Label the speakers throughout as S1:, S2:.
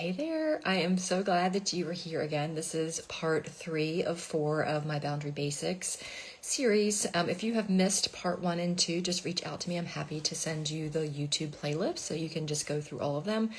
S1: Hey there, I am so glad that you are here again. This is part 3 of 4 of my Boundary Basics series. If you have missed part 1 and 2, just reach out to me. I'm happy to send you the YouTube playlist so you can just go through all of them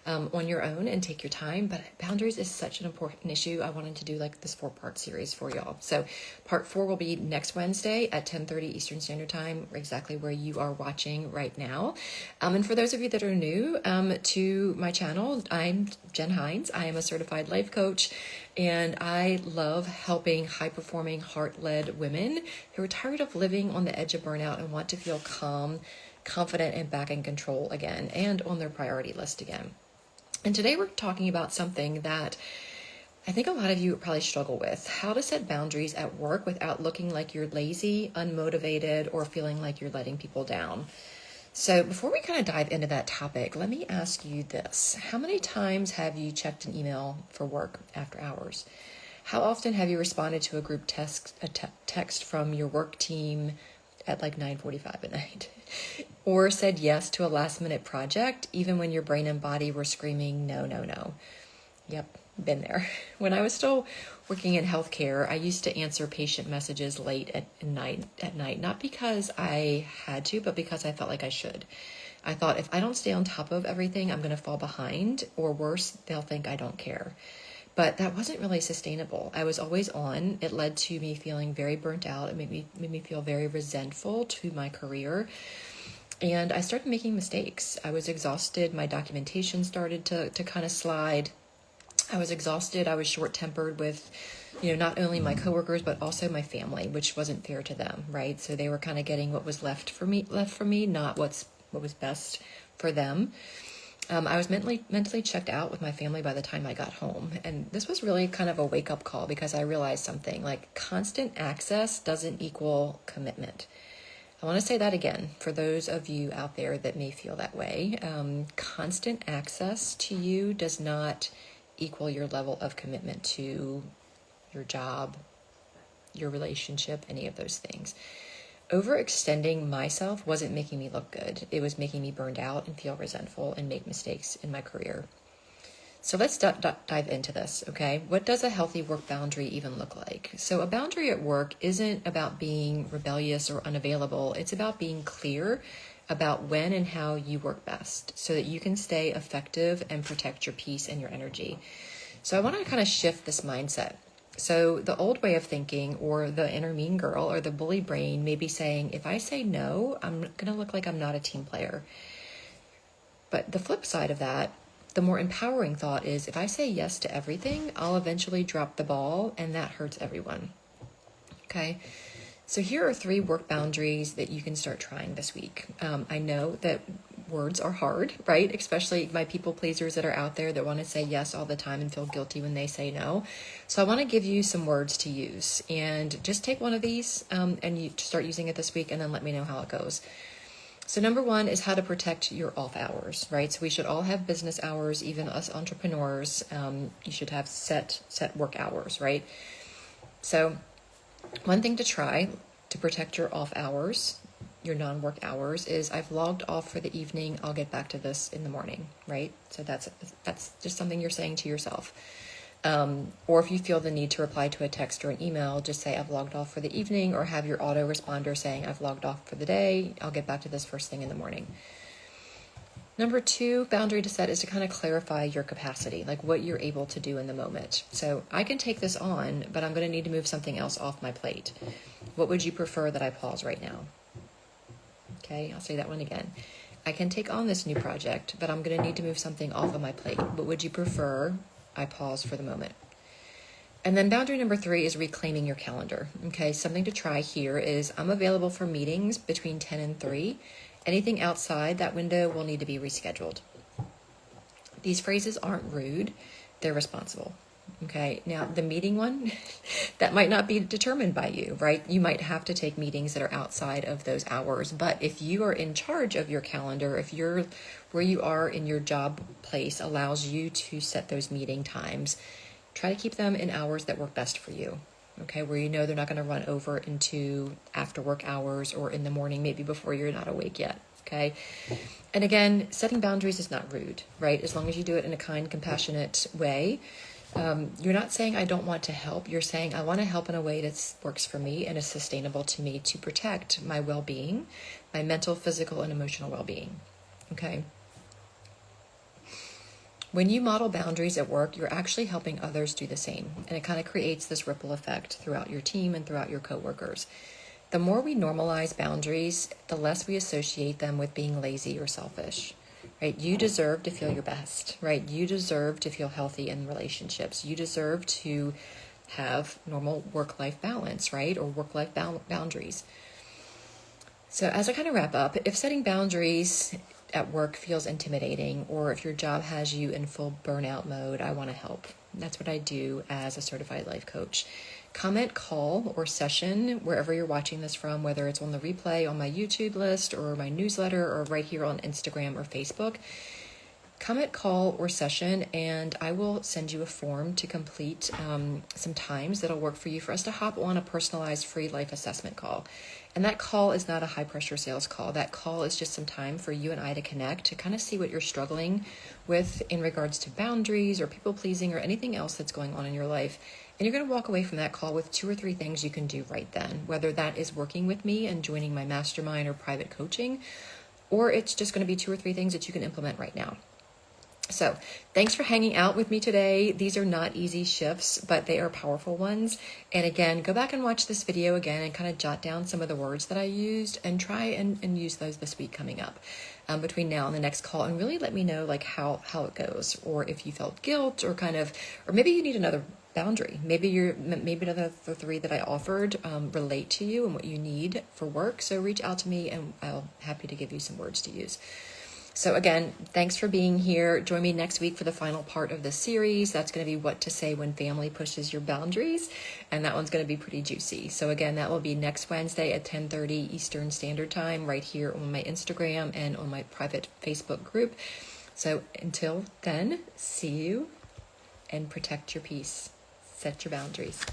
S1: on your own and take your time. But boundaries is such an important issue. I wanted to do like this 4-part series for y'all. So part 4 will be next Wednesday at 10:30 Eastern Standard Time, exactly where you are watching right now. And for those of you that are new to my channel, I'm Jen Hines. I am a certified life coach, and I love helping high-performing, heart-led women who are tired of living on the edge of burnout and want to feel calm, confident, and back in control again, and on their priority list again. And today we're talking about something that I think a lot of you probably struggle with: how to set boundaries at work without looking like you're lazy, unmotivated, or feeling like you're letting people down. So before we kind of dive into that topic, let me ask you this. How many times have you checked an email for work after hours? How often have you responded to a group text from your work team at like 9:45 at night? Or said yes to a last minute project, even when your brain and body were screaming, no, no, no? Yep, been there. When I was still working in healthcare, I used to answer patient messages late at night, not because I had to, but because I felt like I should. I thought if I don't stay on top of everything, I'm going to fall behind, or worse, they'll think I don't care. But that wasn't really sustainable. I was always on. It led to me feeling very burnt out. It made me feel very resentful to my career. And I started making mistakes. I was exhausted. My documentation started to kind of slide. I was exhausted. I was short-tempered with, not only my coworkers, but also my family, which wasn't fair to them, right? So they were kind of getting what was left from me, not what was best for them. I was mentally checked out with my family by the time I got home. And this was really kind of a wake-up call, because I realized something like constant access doesn't equal commitment. I want to say that again for those of you out there that may feel that way. Constant access to you does not equal your level of commitment to your job, your relationship, any of those things. Overextending myself wasn't making me look good. It was making me burned out and feel resentful and make mistakes in my career. So let's dive into this, okay? What does a healthy work boundary even look like? So a boundary at work isn't about being rebellious or unavailable. It's about being clear about when and how you work best so that you can stay effective and protect your peace and your energy. So I want to kind of shift this mindset. So the old way of thinking, or the inner mean girl or the bully brain, may be saying, if I say no, I'm going to look like I'm not a team player. But the flip side of that, the more empowering thought is, if I say yes to everything, I'll eventually drop the ball, and that hurts everyone. Okay? So here are 3 work boundaries that you can start trying this week. I know that words are hard, right? Especially my people pleasers that are out there that want to say yes all the time and feel guilty when they say no. So I want to give you some words to use, and just take one of these and you start using it this week, and then let me know how it goes. So number 1 is how to protect your off hours, right? So we should all have business hours, even us entrepreneurs. You should have set work hours, right? So one thing to try to protect your off hours, your non-work hours, is I've logged off for the evening. I'll get back to this in the morning, right? So that's just something you're saying to yourself. Or if you feel the need to reply to a text or an email, just say I've logged off for the evening, or have your autoresponder saying I've logged off for the day. I'll get back to this first thing in the morning. Number 2 boundary to set is to kind of clarify your capacity, like what you're able to do in the moment. So I can take this on, but I'm going to need to move something else off my plate. What would you prefer that I pause right now? Okay, I'll say that one again. I can take on this new project, but I'm going to need to move something off of my plate. What would you prefer I pause for the moment? And then boundary number 3 is reclaiming your calendar. Okay, something to try here is I'm available for meetings between 10 and 3. Anything outside that window will need to be rescheduled. These phrases aren't rude, they're responsible. Okay, now the meeting one, that might not be determined by you, right? You might have to take meetings that are outside of those hours, but if you are in charge of your calendar, if you're where you are in your job place allows you to set those meeting times, try to keep them in hours that work best for you. Okay, where you know they're not going to run over into after work hours or in the morning, maybe before you're not awake yet. Okay. And again, setting boundaries is not rude, right? As long as you do it in a kind, compassionate way. You're not saying I don't want to help. You're saying I want to help in a way that works for me and is sustainable to me to protect my well-being, my mental, physical, and emotional well-being. Okay. When you model boundaries at work, you're actually helping others do the same. And it kind of creates this ripple effect throughout your team and throughout your coworkers. The more we normalize boundaries, the less we associate them with being lazy or selfish. Right? You deserve to feel your best, right? You deserve to feel healthy in relationships. You deserve to have normal work-life balance, right? Or work-life boundaries. So as I kind of wrap up, if setting boundaries at work feels intimidating, or if your job has you in full burnout mode, I want to help. That's what I do as a certified life coach. Comment, call, or session wherever you're watching this from, whether it's on the replay on my YouTube list or my newsletter or right here on Instagram or Facebook. Comment, call, or session, and I will send you a form to complete some times that'll work for you for us to hop on a personalized free life assessment call. And that call is not a high pressure sales call. That call is just some time for you and I to connect, to kind of see what you're struggling with in regards to boundaries or people pleasing or anything else that's going on in your life. And you're going to walk away from that call with 2 or 3 things you can do right then, whether that is working with me and joining my mastermind or private coaching, or it's just going to be 2 or 3 things that you can implement right now. So thanks for hanging out with me today. These are not easy shifts, but they are powerful ones. And again, go back and watch this video again and kind of jot down some of the words that I used and try and use those this week coming up between now and the next call, and really let me know like how it goes, or if you felt guilt or or maybe you need another boundary. Maybe another the 3 that I offered relate to you and what you need for work. So reach out to me and I'll happy to give you some words to use. So again, thanks for being here. Join me next week for the final part of the series. That's going to be what to say when family pushes your boundaries. And that one's going to be pretty juicy. So again, that will be next Wednesday at 10:30 Eastern Standard Time right here on my Instagram and on my private Facebook group. So until then, see you and protect your peace. Set your boundaries.